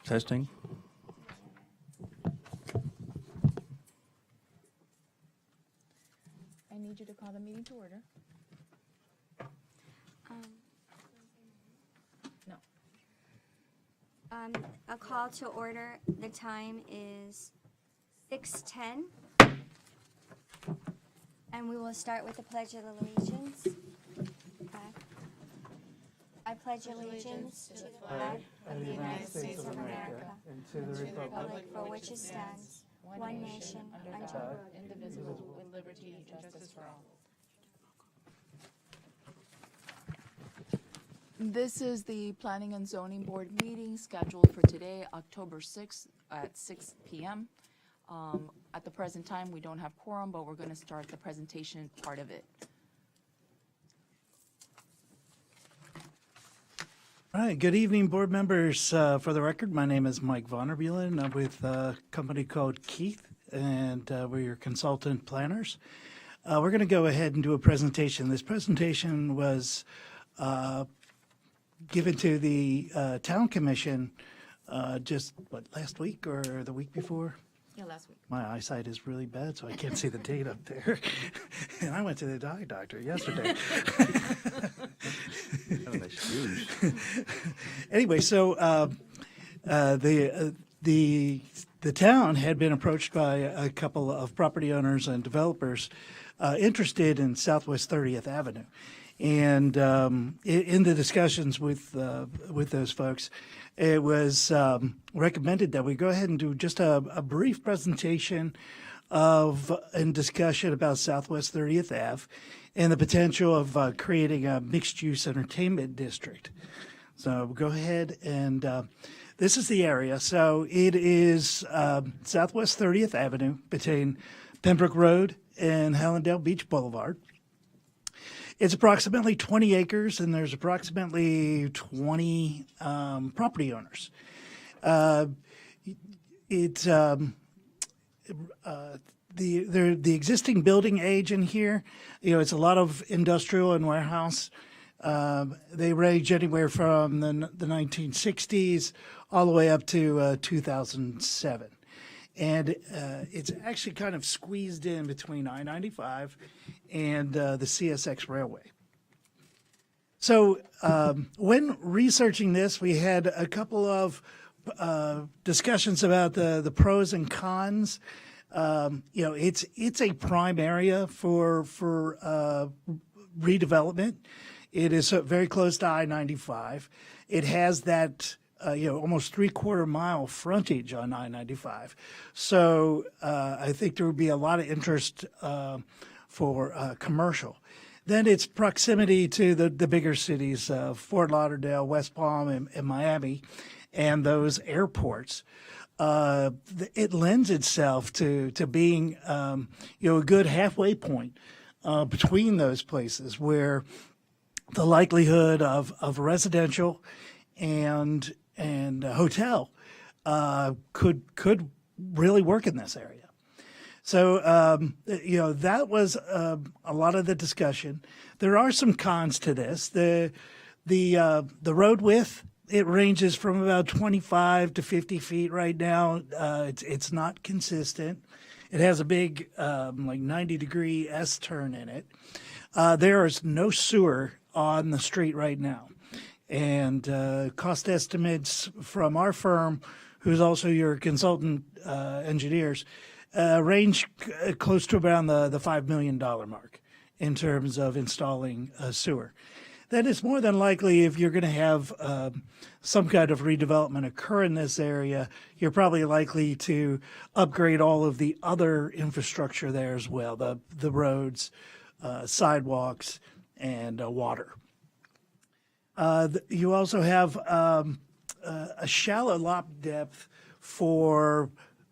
Testing. I need you to call the meeting to order. No. A call to order. The time is 6:10. And we will start with the Pledge of Allegiance. I pledge allegiance to the flag of the United States of America and to the republic for which it stands, one nation, under God, indivisible, with liberty and justice for all. This is the Planning and Zoning Board meeting scheduled for today, October 6th at 6 p.m. At the present time, we don't have quorum, but we're going to start the presentation part of it. All right, good evening, board members. For the record, my name is Mike Vonnerbulen. I'm with a company called Keith, and we're your consultant planners. We're going to go ahead and do a presentation. This presentation was given to the Town Commission just, last week or the week before? Yeah, last week. My eyesight is really bad, so I can't see the date up there. And I went to the eye doctor yesterday. Oh, that's huge. Anyway, so the town had been approached by a couple of property owners and developers interested in Southwest 30th Avenue. And in the discussions with those folks, it was recommended that we go ahead and do just a brief presentation and discussion about Southwest 30th Ave and the potential of creating a mixed-use entertainment district. So go ahead and this is the area. So it is Southwest 30th Avenue between Pembroke Road and Hallandale Beach Boulevard. It's approximately 20 acres, and there's approximately 20 property owners. The existing building age in here, it's a lot of industrial and warehouse. They range anywhere from the 1960s all the way up to 2007. And it's actually kind of squeezed in between I-95 and the CSX Railway. So when researching this, we had a couple of discussions about the pros and cons. It's a prime area for redevelopment. It is very close to I-95. It has that almost 3/4 mile frontage on I-95. So I think there would be a lot of interest for commercial. Then its proximity to the bigger cities, Fort Lauderdale, West Palm, and Miami, and those airports. It lends itself to being, a good halfway point between those places where the likelihood of residential and hotel could really work in this area. So that was a lot of the discussion. There are some cons to this. The road width, it ranges from about 25 to 50 feet right now. It's not consistent. It has a big 90-degree S-turn in it. There is no sewer on the street right now. And cost estimates from our firm, who's also your consultant engineers, range close to around the $5 million mark in terms of installing a sewer. That is more than likely, if you're going to have some kind of redevelopment occur in this area, you're probably likely to upgrade all of the other infrastructure there as well, the roads, sidewalks, and water. You also have a shallow lot depth for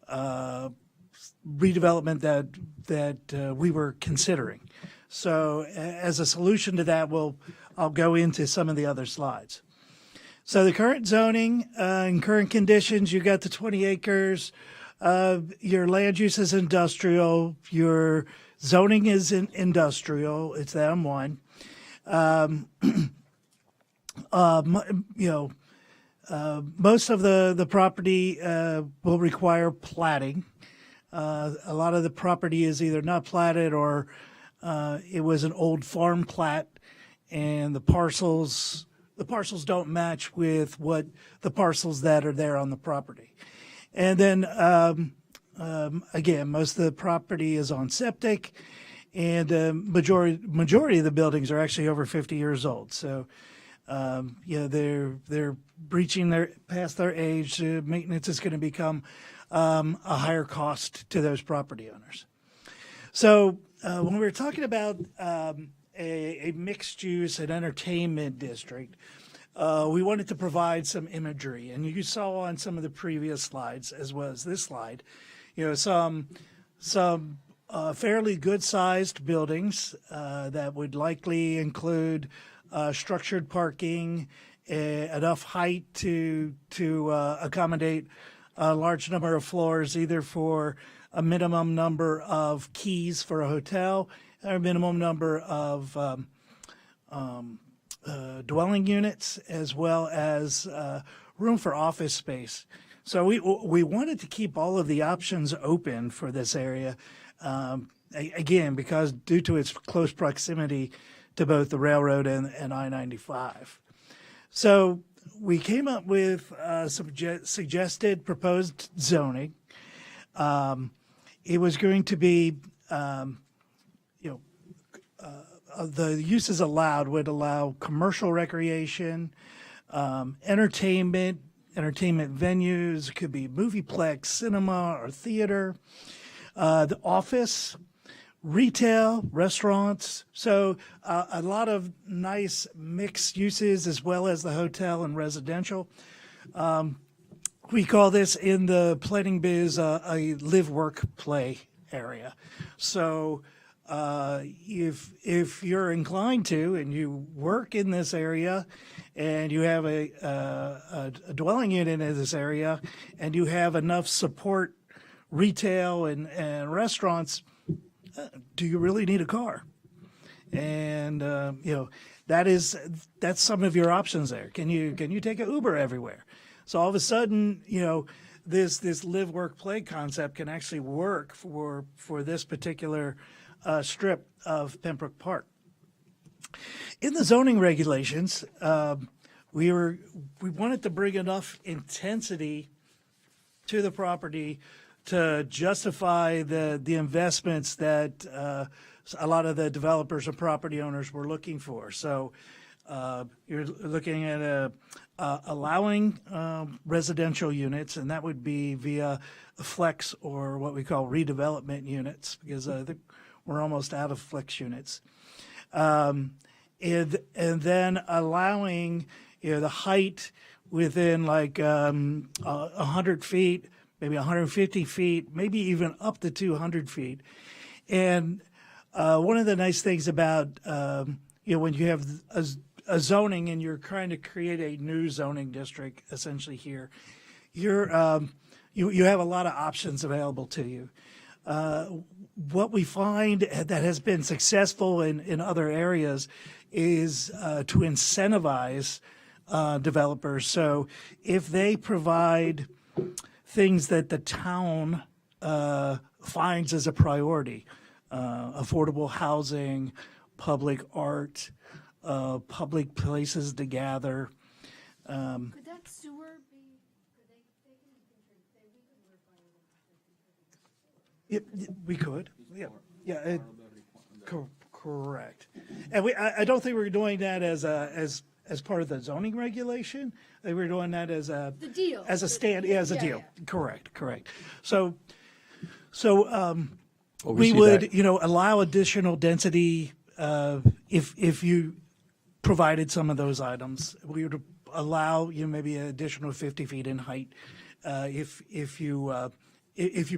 redevelopment that we were considering. So as a solution to that, I'll go into some of the other slides. So the current zoning and current conditions, you got the 20 acres. Your land use is industrial. Your zoning is industrial. It's the M1. Most of the property will require platting. A lot of the property is either not platted or it was an old farm plat, and the parcels don't match with what the parcels that are there on the property. And then again, most of the property is on septic, and majority of the buildings are actually over 50 years old. So they're breaching past their age. Maintenance is going to become a higher cost to those property owners. So when we were talking about a mixed use and entertainment district, we wanted to provide some imagery, and you saw on some of the previous slides as well as this slide, some fairly good-sized buildings that would likely include structured parking, enough height to accommodate a large number of floors, either for a minimum number of keys for a hotel or a minimum number of dwelling units, as well as room for office space. So we wanted to keep all of the options open for this area, again, because due to its close proximity to both the railroad and I-95. So we came up with some suggested proposed zoning. It was going to be, the uses allowed would allow commercial recreation, entertainment venues. It could be movieplex, cinema, or theater, the office, retail, restaurants. So a lot of nice mixed uses, as well as the hotel and residential. We call this in the planning biz a live, work, play area. So if you're inclined to and you work in this area and you have a dwelling unit in this area and you have enough support retail and restaurants, do you really need a car? And that's some of your options there. Can you take an Uber everywhere? So all of a sudden, this live, work, play concept can actually work for this particular strip of Pembroke Park. In the zoning regulations, we wanted to bring enough intensity to the property to justify the investments that a lot of the developers and property owners were looking for. So you're looking at allowing residential units, and that would be via flex or what we call redevelopment units, because I think we're almost out of flex units. And then allowing the height within like 100 feet, maybe 150 feet, maybe even up to 200 feet. And one of the nice things about when you have a zoning and you're trying to create a new zoning district, essentially here, you have a lot of options available to you. What we find that has been successful in other areas is to incentivize developers. So if they provide things that the town finds as a priority, affordable housing, public art, public places to gather. Could that sewer be, could they could work on We could, yeah, correct. And I don't think we're doing that as part of the zoning regulation. I think we're doing that as a deal. as a stand, as a deal. Yeah. Correct. So Well, we see would, that- allow additional density if you provided some of those items. We would allow maybe an additional 50 feet in height if you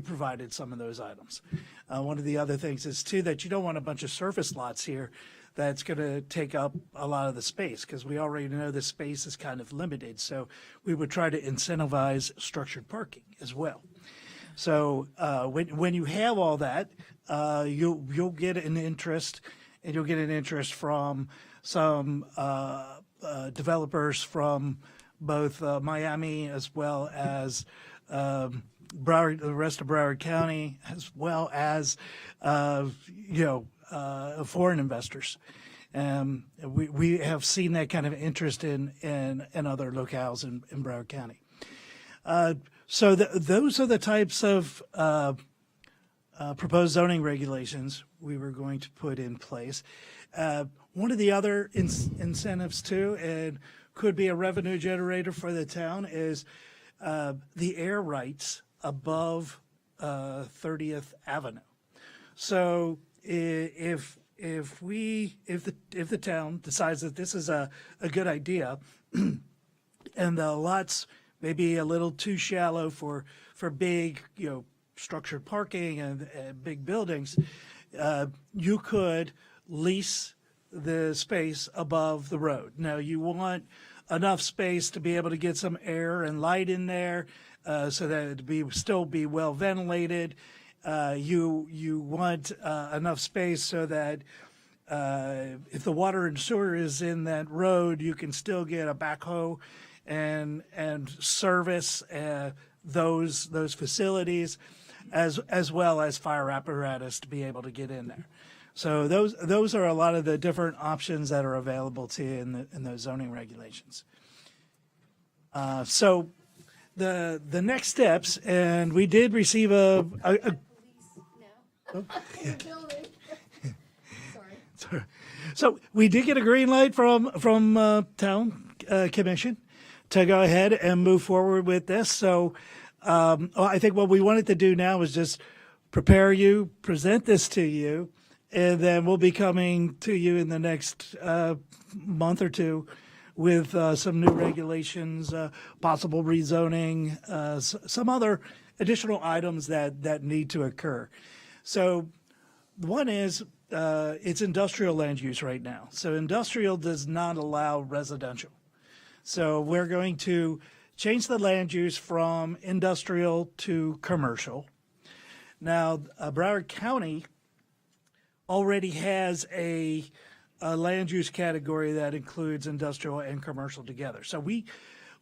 provided some of those items. One of the other things is too that you don't want a bunch of surface lots here that's going to take up a lot of the space, because we already know the space is kind of limited. So we would try to incentivize structured parking as well. So when you have all that, you'll get an interest, and you'll get an interest from some developers from both Miami as well as Broward, the rest of Broward County, as well as foreign investors. We have seen that kind of interest in other locales in Broward County. So those are the types of proposed zoning regulations we were going to put in place. One of the other incentives too, and could be a revenue generator for the town, is the air rights above 30th Avenue. So if the town decides that this is a good idea, and the lots may be a little too shallow for big, structured parking and big buildings, you could lease the space above the road. Now, you want enough space to be able to get some air and light in there, so that it still be well ventilated. You want enough space so that if the water and sewer is in that road, you can still get a backhoe and service those facilities, as well as fire apparatus to be able to get in there. So those are a lot of the different options that are available to you in those zoning regulations. So the next steps, and we did receive a so we did get a green light from town commission to go ahead and move forward with this. So I think what we wanted to do now is just prepare you, present this to you, and then we'll be coming to you in the next month or two with some new regulations, possible rezoning, some other additional items that need to occur. So one is it's industrial land use right now. So industrial does not allow residential. So we're going to change the land use from industrial to commercial. Now, Broward County already has a land use category that includes industrial and commercial together. So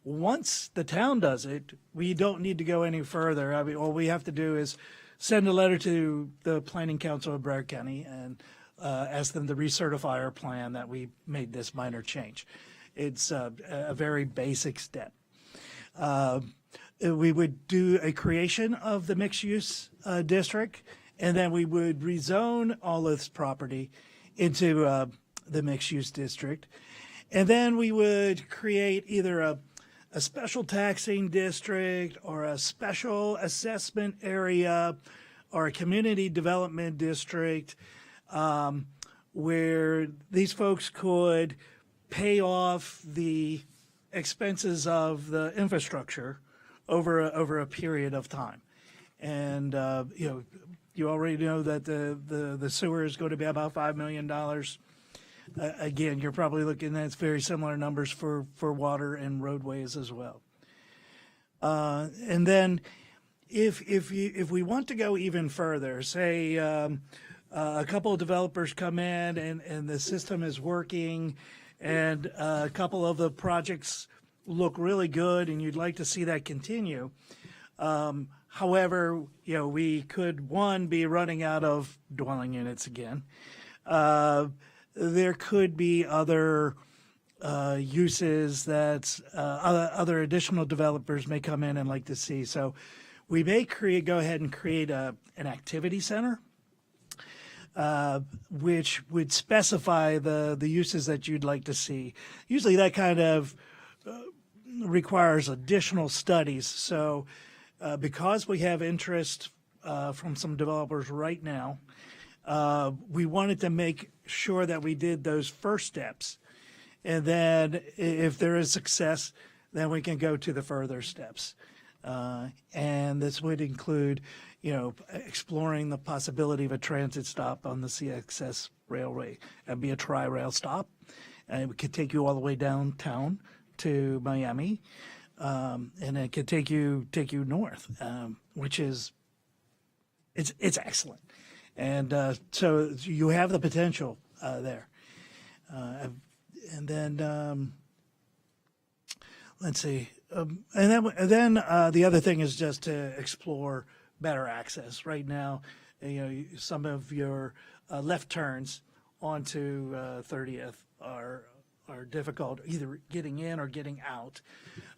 once the town does it, we don't need to go any further. I mean, all we have to do is send a letter to the Planning Council of Broward County and ask them to recertify our plan that we made this minor change. It's a very basic step. We would do a creation of the mixed-use district, and then we would rezone all of this property into the mixed-use district. And then we would create either a special taxing district or a special assessment area or a community development district, where these folks could pay off the expenses of the infrastructure over a period of time. And you already know that the sewer is going to be about $5 million. Again, you're probably looking at very similar numbers for water and roadways as well. And then if we want to go even further, say a couple of developers come in and the system is working, and a couple of the projects look really good and you'd like to see that continue. However, we could, one, be running out of dwelling units again. There could be other uses that other additional developers may come in and like to see. So we may go ahead and create an activity center, which would specify the uses that you'd like to see. Usually that kind of requires additional studies. So because we have interest from some developers right now, we wanted to make sure that we did those first steps. And then if there is success, then we can go to the further steps. And this would include, exploring the possibility of a transit stop on the CXS railway. That'd be a tri-rail stop. And it could take you all the way downtown to Miami. And it could take you north, which is, it's excellent. And so you have the potential there. And then let's see. And then the other thing is just to explore better access. Right now, some of your left turns onto 30th are difficult, either getting in or getting out.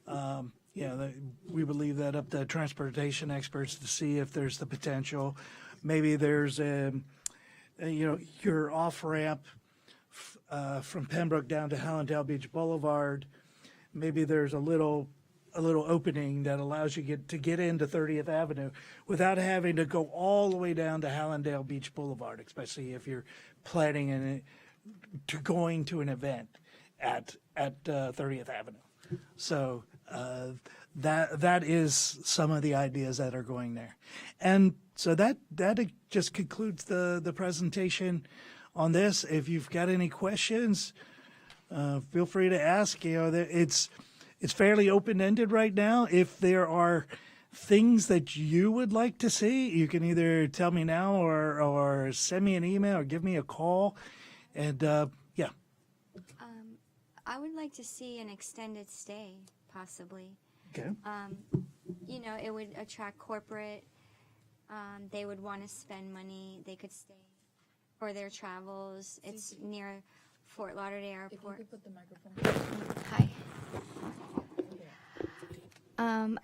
We would leave that up to transportation experts to see if there's the potential. Maybe there's your off ramp from Pembroke down to Hallandale Beach Boulevard. Maybe there's a little opening that allows you to get into 30th Avenue without having to go all the way down to Hallandale Beach Boulevard, especially if you're planning going to an event at 30th Avenue. So that is some of the ideas that are going there. And so that just concludes the presentation on this. If you've got any questions, feel free to ask. It's fairly open-ended right now. If there are things that you would like to see, you can either tell me now or send me an email or give me a call. And yeah. I would like to see an extended stay, possibly. Okay. It would attract corporate. They would want to spend money. They could stay for their travels. It's near Fort Lauderdale Airport. If you could put the microphone. Hi.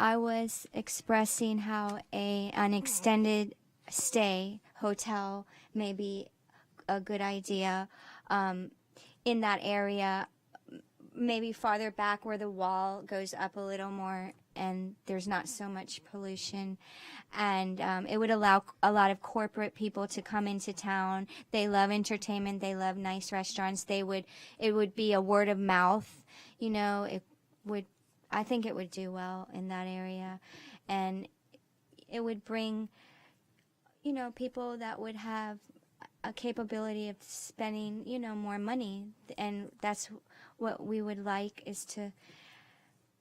I was expressing how an extended stay hotel may be a good idea in that area, maybe farther back where the wall goes up a little more and there's not so much pollution. And it would allow a lot of corporate people to come into town. They love entertainment. They love nice restaurants. It would be a word of mouth. I think it would do well in that area. And it would bring, people that would have a capability of spending, more money. And that's what we would like, is to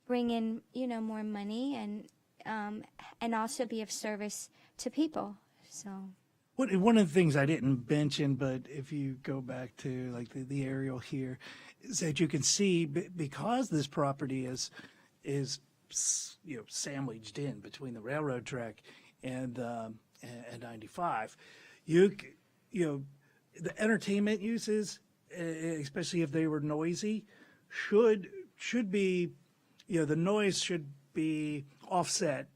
bring in, more money and also be of service to people. So one of the things I didn't mention, but if you go back to like the aerial here, is that you can see, because this property is sandwiched in between the railroad track and 95, the entertainment uses, especially if they were noisy, should be, the noise should be offset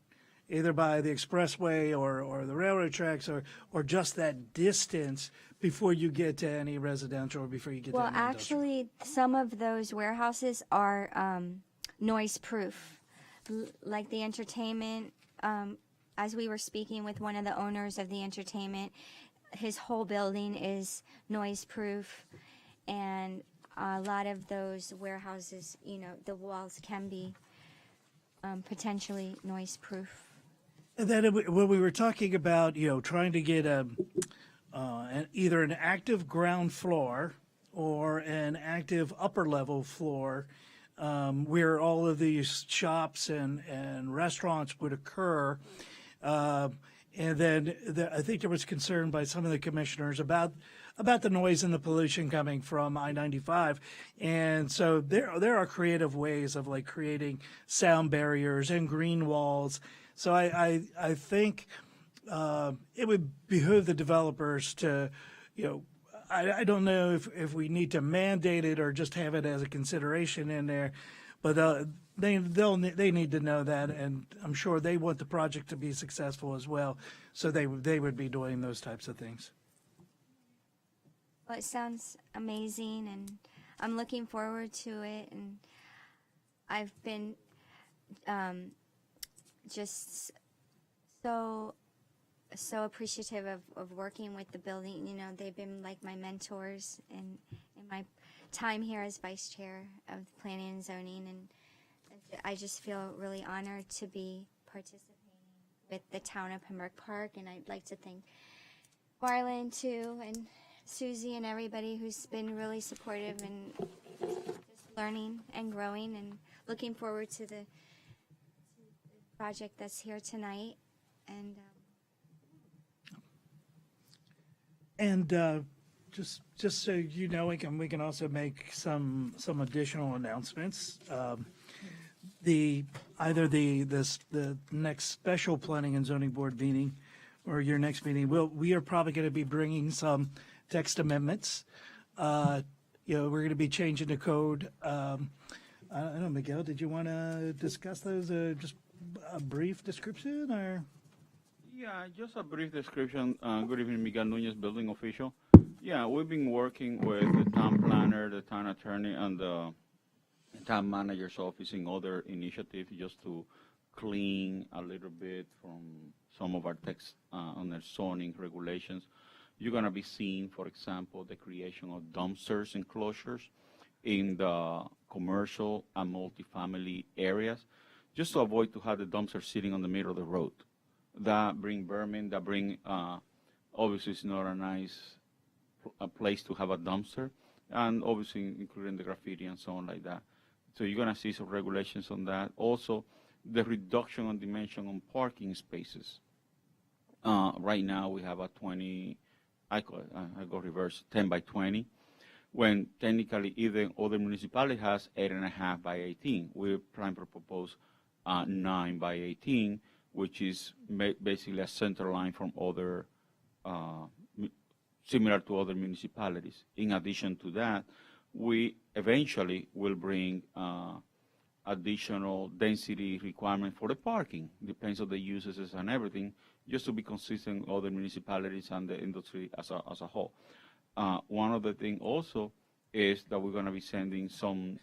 either by the expressway or the railroad tracks or just that distance before you get to any residential or before you get to any industrial. Actually, some of those warehouses are noise proof, like the entertainment. As we were speaking with one of the owners of the entertainment, his whole building is noise proof, and a lot of those warehouses, the walls can be potentially noise proof. And then when we were talking about, trying to get either an active ground floor or an active upper level floor, where all of these shops and restaurants would occur. And then I think there was concern by some of the commissioners about the noise and the pollution coming from I-95. And so there are creative ways of like creating sound barriers and green walls. So I think it would behoove the developers to, I don't know if we need to mandate it or just have it as a consideration in there, but they need to know that, and I'm sure they want the project to be successful as well, so they would be doing those types of things. Well, it sounds amazing, and I'm looking forward to it, and I've been just so appreciative of working with the building. They've been like my mentors in my time here as vice chair of planning and zoning, and I just feel really honored to be participating with the town of Pembroke Park. And I'd like to thank Marlon too, and Susie, and everybody who's been really supportive and just learning and growing, and looking forward to the project that's here tonight. And just so you know, we can also make some additional announcements. either the next special planning and zoning board meeting or your next meeting, we are probably going to be bringing some text amendments. We're going to be changing the code. I don't know, Miguel, did you want to discuss those? Just a brief description, or? Yeah, just a brief description. Good evening, Miguel Nunez, building official. Yeah, we've been working with the town planner, the town attorney, and the town manager's office in other initiatives just to clean a little bit from some of our text on the zoning regulations. You're going to be seeing, for example, the creation of dumpsters enclosures in the commercial and multifamily areas, just to avoid to have the dumpster sitting on the middle of the road. That bring vermin, that bring, obviously it's not a nice place to have a dumpster, and obviously including the graffiti and so on like that. So you're gonna see some regulations on that. Also, the reduction on dimension on parking spaces. Right now we have a 20, I go reverse, 10 by 20, when technically even other municipality has 8.5 by 18. We're trying to propose 9 by 18, which is basically a center line from other, similar to other municipalities. In addition to that, we eventually will bring additional density requirement for the parking, depends on the uses and everything, just to be consistent with other municipalities and the industry as a whole. One of the things also is that we're going to be sending some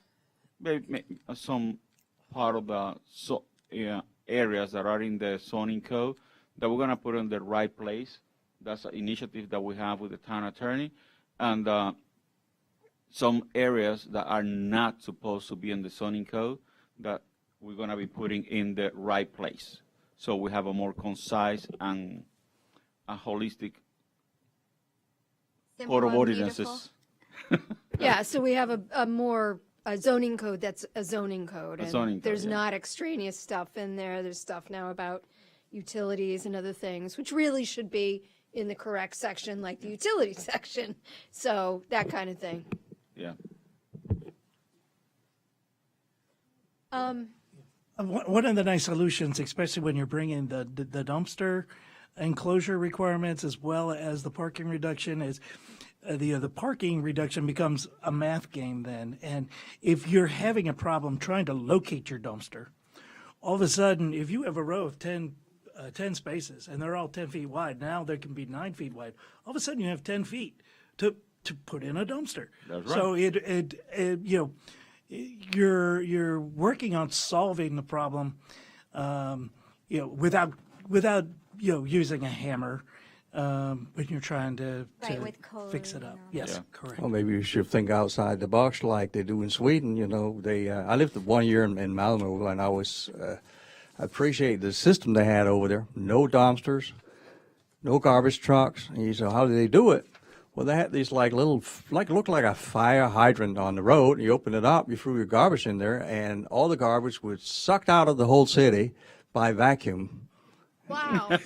part of the areas that are in the zoning code that we're going to put in the right place. That's an initiative that we have with the town attorney. And some areas that are not supposed to be in the zoning code that we're going to be putting in the right place. So we have a more concise and a holistic Simple code of and ordinances. Yeah, so we have a zoning code that's a zoning code. A and zoning code, there's yeah. not extraneous stuff in there. There's stuff now about utilities and other things, which really should be in the correct section, like the utility section. So that kind of thing. Yeah. One of the nice solutions, especially when you're bringing the dumpster enclosure requirements as well as the parking reduction, is the parking reduction becomes a math game then. And if you're having a problem trying to locate your dumpster, all of a sudden, if you have a row of 10 spaces and they're all 10 feet wide, now there can be 9 feet wide. All of a sudden, you have 10 feet to put in a dumpster. That's right. So you're working on solving the problem, without using a hammer, when you're trying to with code fix it and up. all Yes, Yeah. correct. Well, maybe you should think outside the box like they do in Sweden. I lived 1 year in Malmo, and I was appreciate the system they had over there. No dumpsters, no garbage trucks. And you say, how do they do it? Well, they had these looked like a fire hydrant on the road. You open it up, you threw your garbage in there, and all the garbage was sucked out of the whole city by vacuum. Wow.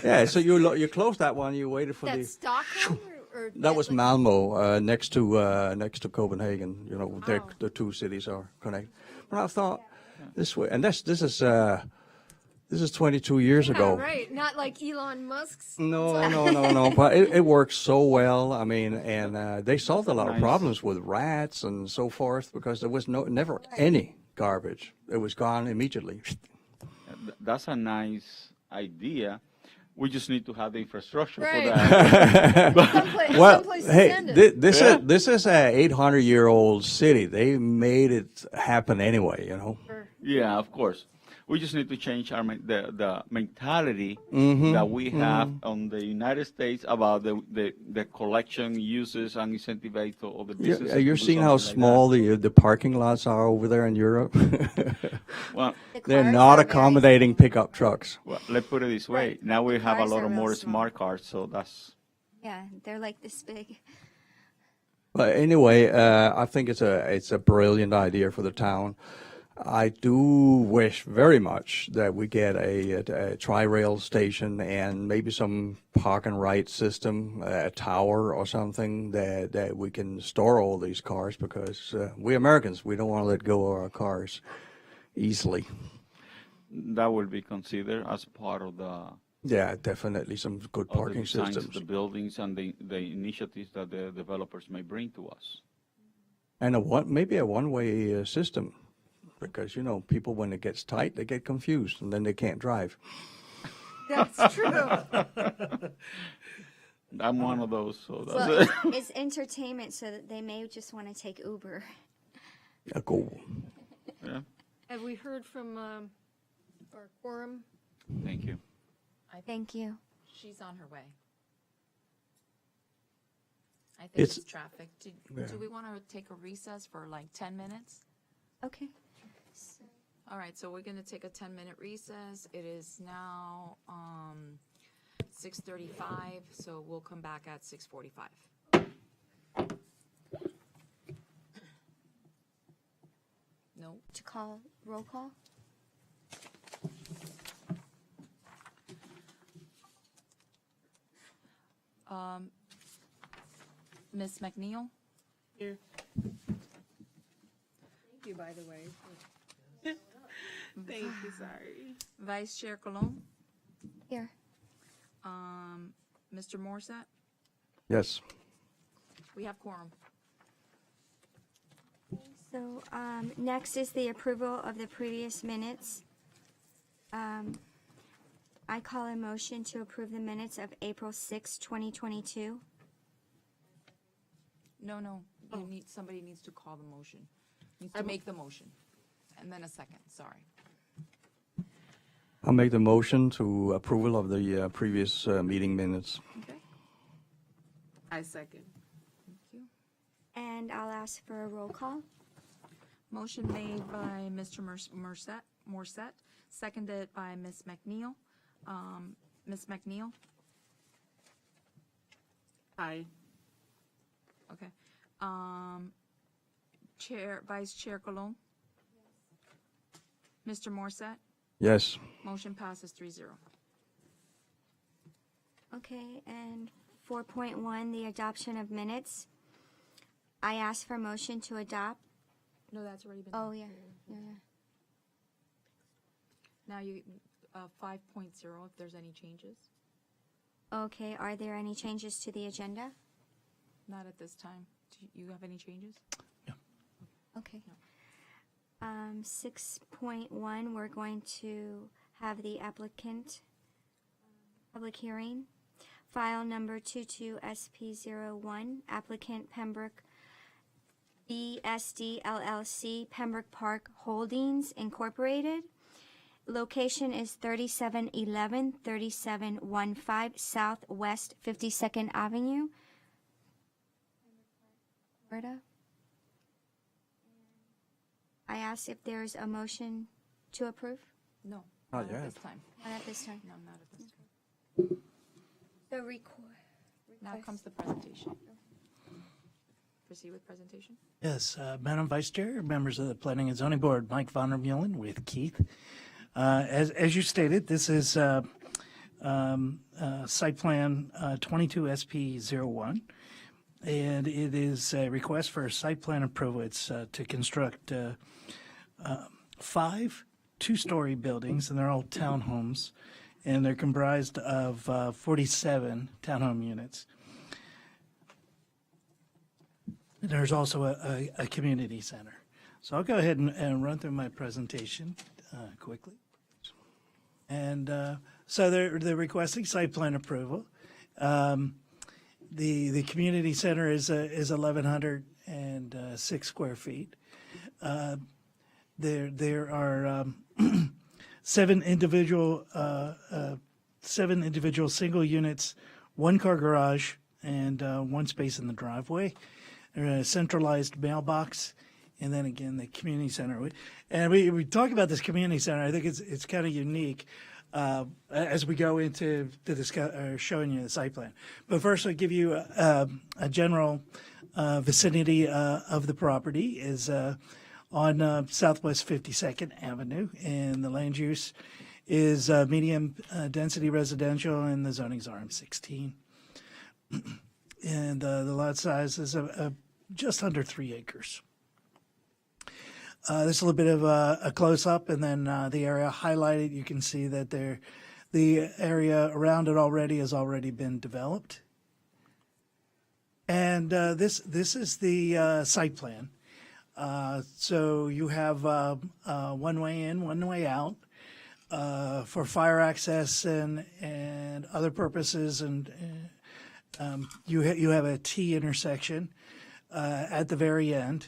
Yeah, so you closed that one. You waited for That's Stockholm or That was Malmo, next to Copenhagen. Wow. The two cities are connected. But I thought this way, and this is 22 years Yeah, ago. right. Not like Elon Musk's. No. But it works so well. I mean, and they solved a lot of Nice. problems with rats and so forth because there was never any garbage. It was gone immediately. That's a nice idea. We just need to have the infrastructure Right. for that. Someplace to send it. This is a 800-year-old city. They made it happen anyway. Yeah, of course. We just need to change the mentality Mm-hmm. that we have on the United States about the collection uses and incentivize all the businesses. You're to do seeing how something small like the parking lots are over there in Europe. that. Well, They're cars not are very accommodating pickup trucks. let's put it this way. Right. Now we The have a cars lot are of real more small. smart cars, so that's Yeah, they're like this big. But anyway, I think it's a brilliant idea for the town. I do wish very much that we get a tri-rail station and maybe some park and ride system, a tower or something that we can store all these cars because we Americans, we don't want to let go of our cars. easily. That will be considered as part of the Yeah, definitely some good of the parking designs of systems. the buildings and the initiatives that the developers may bring to us. And maybe a one-way system, because, you know, people, when it gets tight, they get confused, and then they can't drive. That's true. I'm one of those, so that's Well, it. it's entertainment, so that they may just want to take Uber. A goal. Yeah, Have we heard from our quorum? thank you. Thank you. She's on her way. I think It's- it's traffic. Yeah. Do we want to take a recess for like 10 minutes? Okay. All right, so we're going to take a 10-minute recess. It is now 6:35, so we'll come back at 6:45. No? To call roll call. Ms. McNeil? Thank you, by the way. Thank you, sorry. Vice Chair Colon? Here. Mr. Morissette? Yes. We have quorum. So next is the approval of the previous minutes. I call a motion to approve the minutes of April 6, 2022. No, somebody needs to call the motion. Needs to make the motion. And then a second, sorry. I'll make the motion to approval of the previous meeting minutes. Okay, I second. thank you. And I'll ask for a roll call. Motion made by Mr. Morissette, seconded by Ms. McNeil. Ms. McNeil? Aye. Okay. Vice Chair Colon? Mr. Morissette? Yes. Motion passes 3-0. Okay, and 4.1, the adoption of minutes. I ask for a motion to adopt. No, that's already been. Oh, yeah. Now 5.0, if there's any changes? Okay, are there any changes to the agenda? Not at this time. Do you have any changes? Okay. 6.1, we're going to have the applicant public hearing. File number 22SP01, applicant Pembroke BSD LLC, Pembroke Park Holdings Incorporated. Location is 3711, 3715 Southwest 52nd Avenue, Florida. I ask if there's a motion to approve. No. Not Not yet. at this time. Not at this time. No, not at this time. The Now comes the presentation. Proceed with presentation. Yes, Madam Vice Chair, members of the Planning and Zoning Board, Mike Von Muellen with Keith. As you stated, this is site plan 22SP01, and it is a request for a site plan approval. It's to construct 5 two-story buildings, and they're all townhomes, and they're comprised of 47 townhome units. There's also a community center. So I'll go ahead and run through my presentation quickly. And so they're requesting site plan approval. The community center is 1,106 square feet. There are 7 individual single units, 1-car garage, and 1 space in the driveway. A centralized mailbox, and then again the community center. And we talk about this community center. I think it's kind of unique as we go into showing you the site plan. But first, I'll give you a general vicinity of the property. Is on Southwest 52nd Avenue, and the land use is medium density residential, and the zoning's RM16. And the lot size is just under 3 acres. This is a little bit of a close-up, and then the area highlighted. You can see that the area around it already has already been developed. And this is the site plan. So you have one way in, one way out for fire access and other purposes, and you have a T intersection at the very end,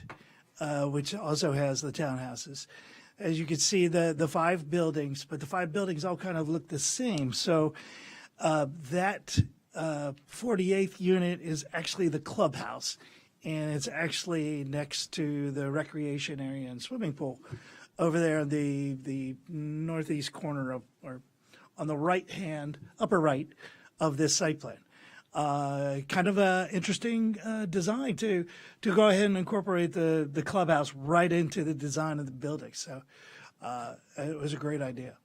which also has the townhouses. As you can see, the 5 buildings, but the 5 buildings all kind of look the same. So that 48th unit is actually the clubhouse, and it's actually next to the recreation area and swimming pool over there in the northeast corner of, or on the right hand, upper right of this site plan. Kind of a interesting design to go ahead and incorporate the clubhouse right into the design of the building. So it was a great idea.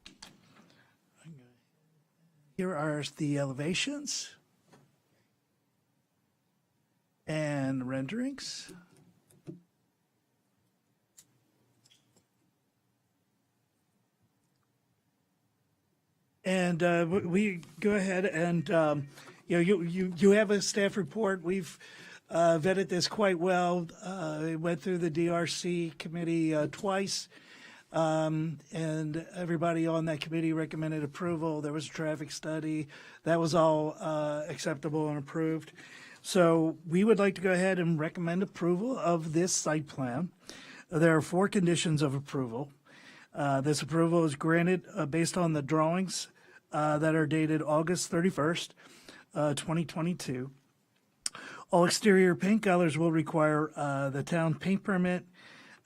Here are the elevations and renderings. And we go ahead and you have a staff report. We've vetted this quite well. It went through the DRC committee twice, and everybody on that committee recommended approval. There was a traffic study. That was all acceptable and approved. So we would like to go ahead and recommend approval of this site plan. There are 4 conditions of approval. This approval is granted based on the drawings that are dated August 31st, 2022. All exterior paint colors will require the town paint permit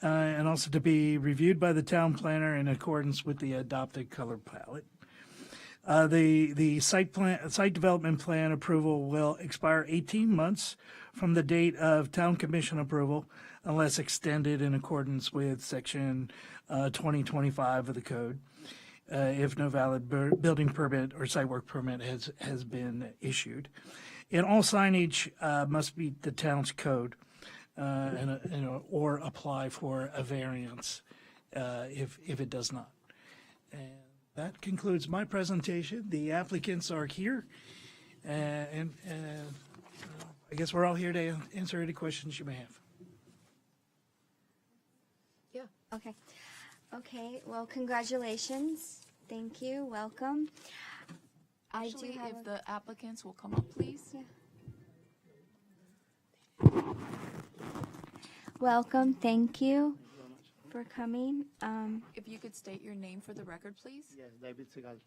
and also to be reviewed by the town planner in accordance with the adopted color palette. The site development plan approval will expire 18 months from the date of town commission approval unless extended in accordance with section 2025 of the code. If no valid building permit or site work permit has been issued. And all signage must meet the town's code or apply for a variance if it does not. And that concludes my presentation. The applicants are here, and I guess we're all here to answer any questions you may have. Yeah. Okay. Okay, well, congratulations. Thank you. Welcome. I do Actually, have if the applicants will come up, please. welcome. Thank you for coming. If you could state your name for the record, please. Yes, David Segal.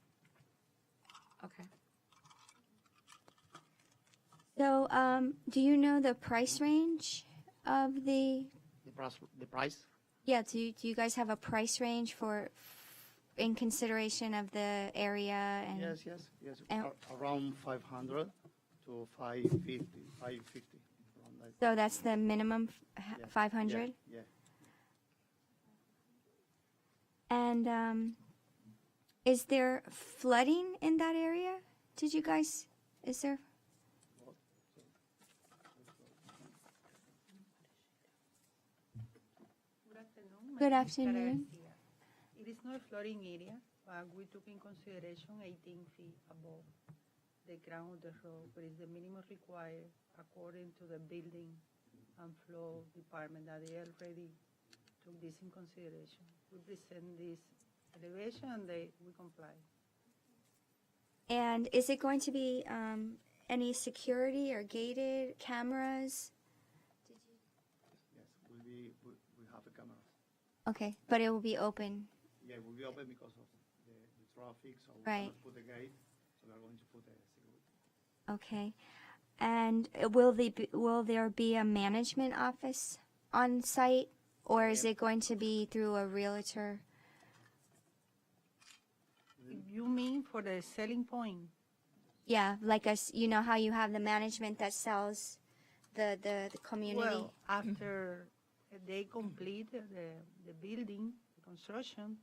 Okay. So, do you know the price range of the? The price? Yeah. Do you guys have a price range in consideration of the area and? Yes. And- Around 500 to 550. Around that. So that's the minimum, Yeah, 500. Yeah. And is there flooding in that area? Is there? Good afternoon. It is not a flooding area, but we took in consideration 18 feet above the ground of the road, but it's the minimum required according to the building and flow department that they already took this in consideration. We present this elevation and we comply. And is it going to be any security or gated cameras? Yes, we have a camera. Okay, but it will be open. Yeah, it will be open because of the traffic, so we Right. cannot put the gate, so we are going to put the security. Okay. And will there be a management office on site, or is it going to be through a realtor? You mean for the selling point? Yeah, like you know how you have the management that sells the community? Well, after they complete the building, the construction,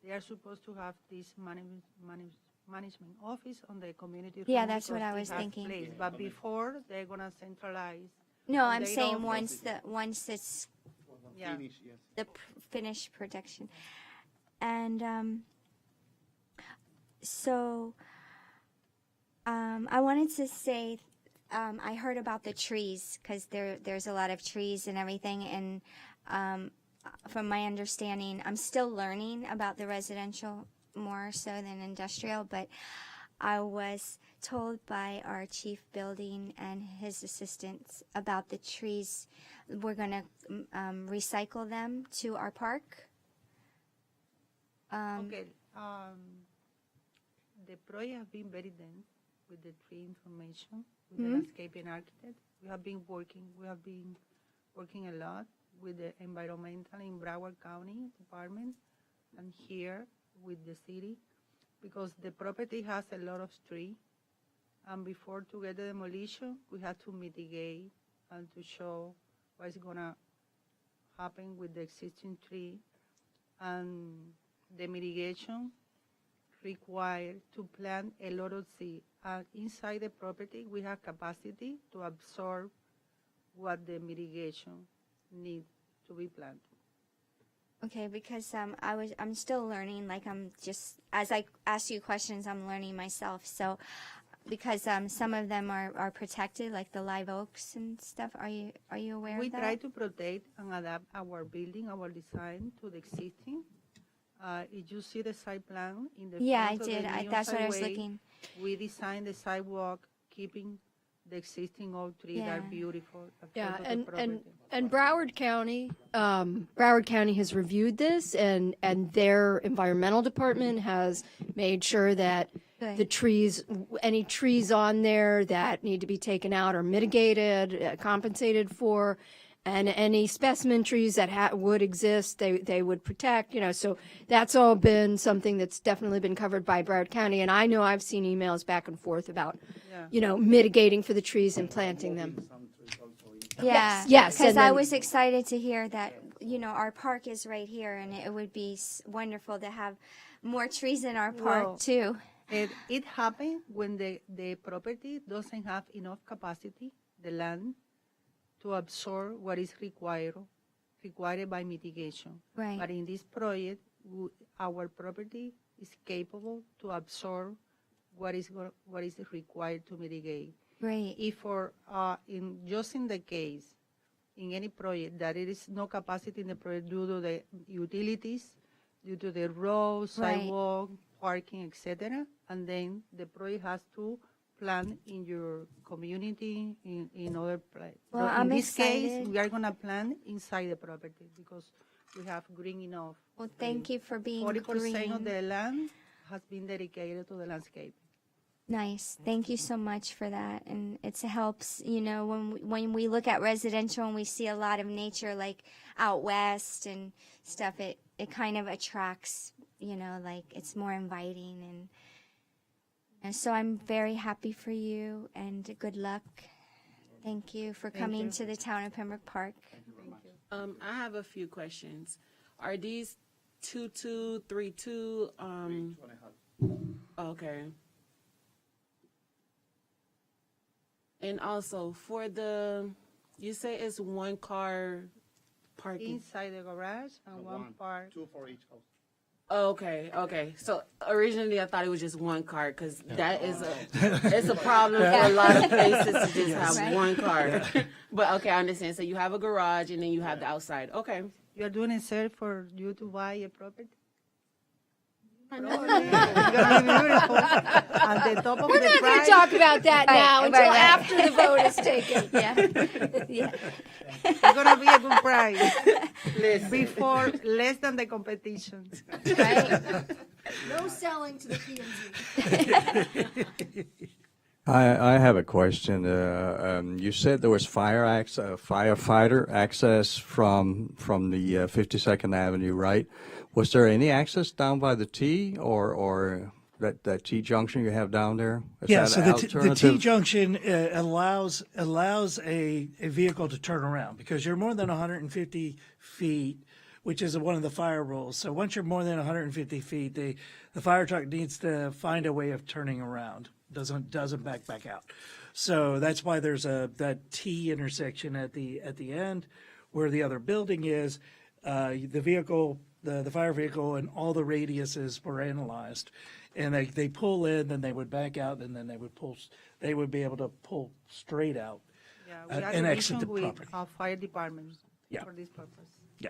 they are supposed to have this management office on the community. Yeah, room that's what because I it was has thinking. place. But before, they're gonna centralize. No, on I'm the saying office. once it's Yeah. Finish, yes. the finished production. And so I wanted to say, I heard about the trees because there's a lot of trees and everything. And from my understanding, I'm still learning about the residential more so than industrial, but I was told by our chief building and his assistants about the trees. We're going to recycle them to our park. Okay, the project has been very dense with the tree information, with the landscaping architect. We have been working a lot with the environmental in Broward County Department and here with the city, because the property has a lot of tree. And before to get the demolition, we had to mitigate and to show what's gonna happen with the existing tree. And the mitigation required to plant a lot of seed. Inside the property, we have capacity to absorb what the mitigation needs to be planted. Okay, because I'm still learning. Like I'm just as I ask you questions, I'm learning myself. So, because some of them are protected, like the live oaks and stuff. Are you aware We of that? try to protect and adapt our building, our design to the existing. If you see the site plan in the Yeah, I front of the did. new That's what I was sideway, looking. We designed the sidewalk keeping the existing oak trees that are Yeah. beautiful. at Yeah, front of the and property. Broward County has reviewed this, and their environmental department has made sure that Good. the trees, any trees on there that need to be taken out are mitigated, compensated for, and any specimen trees that would exist, they would protect, so that's all been something that's definitely been covered by Broward County, and I know I've seen emails back and forth about, Yeah. mitigating for the trees and planting them. Some trees also in Yeah. yes, Because and I then- was excited to hear that, our park is right here, and it would be wonderful to have more trees in our park Well, too. It happens when the property doesn't have enough capacity, the land, to absorb what is required by mitigation. Right. But in this project, our property is capable to absorb what is required to mitigate. Great. If in the case, in any project, that it is no capacity in the project due to the utilities, due to the roads, Right. sidewalk, parking, etc., and then the project has to plan in your community, in other places. Well, in I'm this case, excited. we are going to plan inside the property because we have green enough. Well, thank you for being 40% of green. the land has been dedicated to the landscape. Nice. Thank you so much for that. And it helps, when we look at residential and we see a lot of nature like out west and stuff, it kind of attracts, like it's more inviting. And so I'm very happy for you and good luck. Thank you for coming to the town of Pembroke Park. I have a few questions. Are these 2232? Okay. And also you say it's one car parking. Inside the garage and one part. two for each house. Okay. So originally I thought it was just one car because that is it's a problem for a lot of places to just have Right. one car. But okay, I understand. So you have a garage and then you have the outside. Okay. You are doing a sale for you to buy a property? It's gonna be beautiful. At the top of We're the not going price. to talk about that now Right, until right. after the vote is taken. Yeah. It's gonna be a good price. Before, less than the competition. Right? No selling to the P&Z. I have a question. You said there was firefighter access from the 52nd Avenue, right? Was there any access down by the T or that T junction you have down there? Is Yeah, that so an the T alternative? junction allows a vehicle to turn around because you're more than 150 feet, which is one of the fire rules. So once you're more than 150 feet, the fire truck needs to find a way of turning around. Doesn't back out. So that's why there's that T intersection at the end where the other building is, the vehicle, the fire vehicle and all the radiuses were analyzed. And they pull in, then they would back out, and then they would be able to pull straight out. Yeah, we are And in exit the relation with property. our fire department Yeah. for this purpose. Yeah.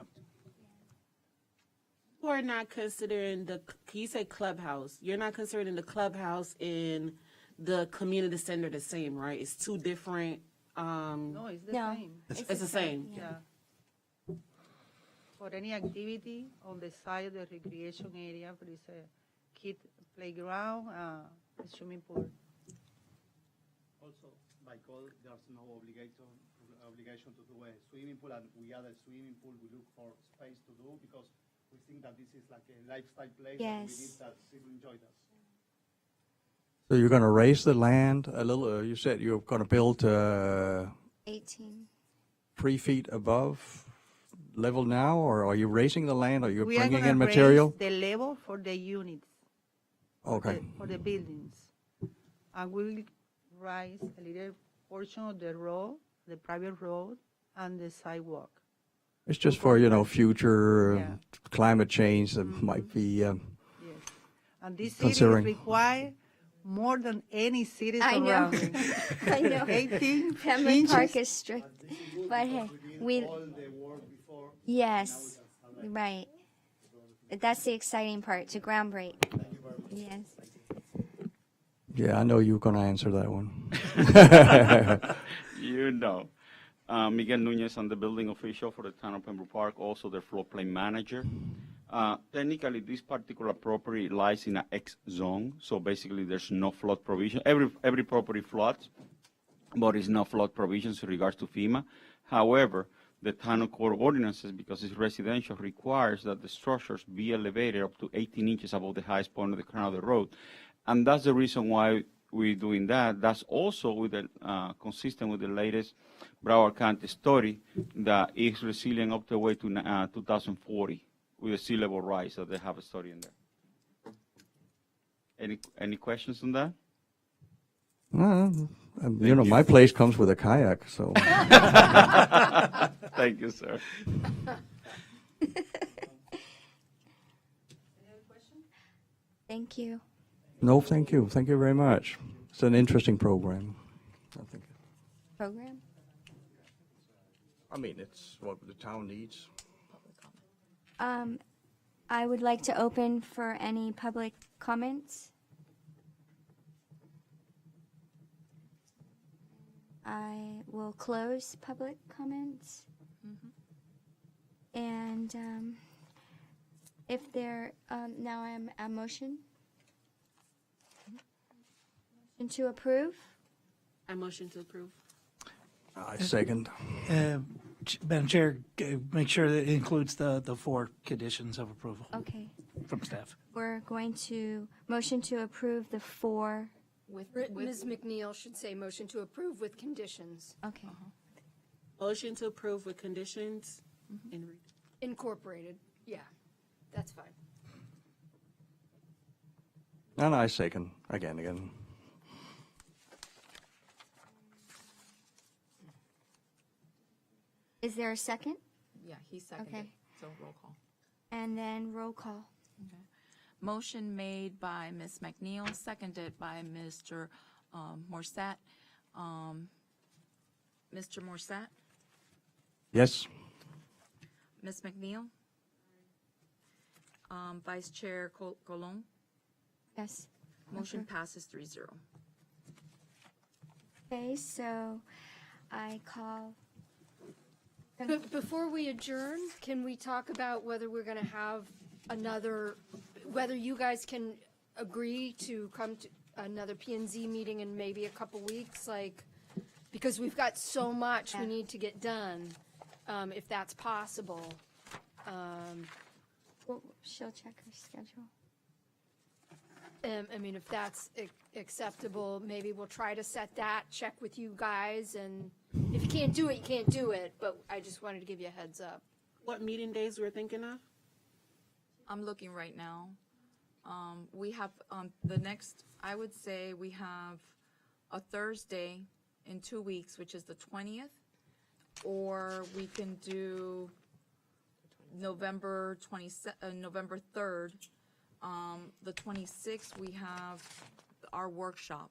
You are not considering you say clubhouse. You're not considering the clubhouse in the community center the same, right? It's two different, No, it's the No. same. it's the same. Yeah. For any activity on the side of the recreation area, there is a kid playground, swimming pool. Also, by code, there's no obligation to do a swimming pool, and we add a swimming pool, we look for space to do, because we think that this is like a lifestyle place, and we Yes. need that people enjoy that. So you're going to raise the land a little, you said you're going to build 18. 3 feet above level now, or are you raising the land, or you're We are bringing gonna in raise material? the level for the units. Okay. For the buildings. And we will raise a little portion of the road, the private road, and the sidewalk. It's just for, future Yeah. climate change that might be, Yes. And this city Considering- require more than any cities I know. around it. I know. 18 Pembroke Park inches. is strict. But hey, we, All the work before, yes, right. That's the exciting part, to ground break. Yes. yeah, I know you're going to answer that one. You know. Miguel Nunez, I'm the building official for the town of Pembroke Park, also the floodplain manager. Technically, this particular property lies in an X zone, so basically there's no flood provision. Every property floods, but it's no flood provisions in regards to FEMA. However, the town code ordinances, because it's residential, requires that the structures be elevated up to 18 inches above the highest point of the crown of the road. And that's the reason why we're doing that. That's also with the, consistent with the latest Broward County study that is resilient up the way to 2040 with a sea level rise. So they have a study in there. Any questions on that? My place comes with a kayak, so. Thank you, sir. Thank you. No, thank you. Thank you very much. It's an interesting program. Program? I mean, it's what the town needs. I would like to open for any public comments. I will close public comments. And if there, now I'm a motion. Motion to approve. I motion to approve. I second. Madam Chair, make sure that it includes the 4 conditions of approval Okay. from staff. We're going to motion to approve the 4. Ms. McNeil should say motion to approve with conditions Okay. Motion to approve with conditions. incorporated. Yeah, that's fine. And I second again. Is there a second? Yeah, he seconded, Okay. so roll call. And then roll call. Motion made by Ms. McNeil, seconded by Mr. Morset. Mr. Morset, Yes? Ms. McNeil, Vice Chair Colon. Yes. Motion passes 3-0. Okay, so I call. But before we adjourn, can we talk about whether we're going to have whether you guys can agree to come to another P&Z meeting in maybe a couple weeks, because we've got so much we need to get done, if that's possible. Well, she'll check her schedule. I mean, if that's acceptable, maybe we'll try to set that, check with you guys, and if you can't do it, you can't do it, but I just wanted to give you a heads up. What meeting days we're thinking of? I'm looking right now. We have, the next, I would say we have a Thursday in 2 weeks, which is the 20th, or we can do November 3rd. The 26th, we have our workshop.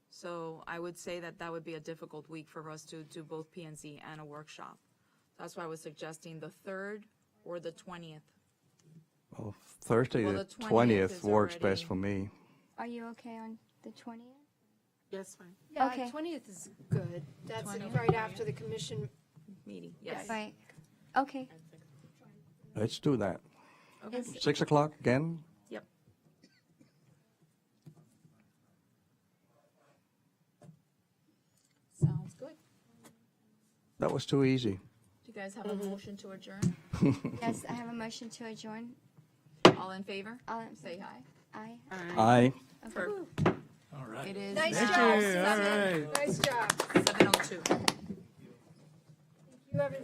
So I would say that that would be a difficult week for us to do both P&Z and a workshop. That's why I was suggesting the 3rd or the 20th. Well, Thursday, Well, the the 20th 20th is works already- best for me. Are you okay on the 20th? Yes, fine. Yeah, Okay. 20th is good. That's 20th. right after the commission. Meeting, yes. Right. Okay. Let's do that. Is, 6 o'clock again? Yep. Sounds good. That was too easy. Do you guys have a motion to adjourn? yes, I have a motion to adjourn. All in favor? Say aye. Aye. Aye. Perfect. All right. It is Nice now job, you. All Susan. right. Nice job.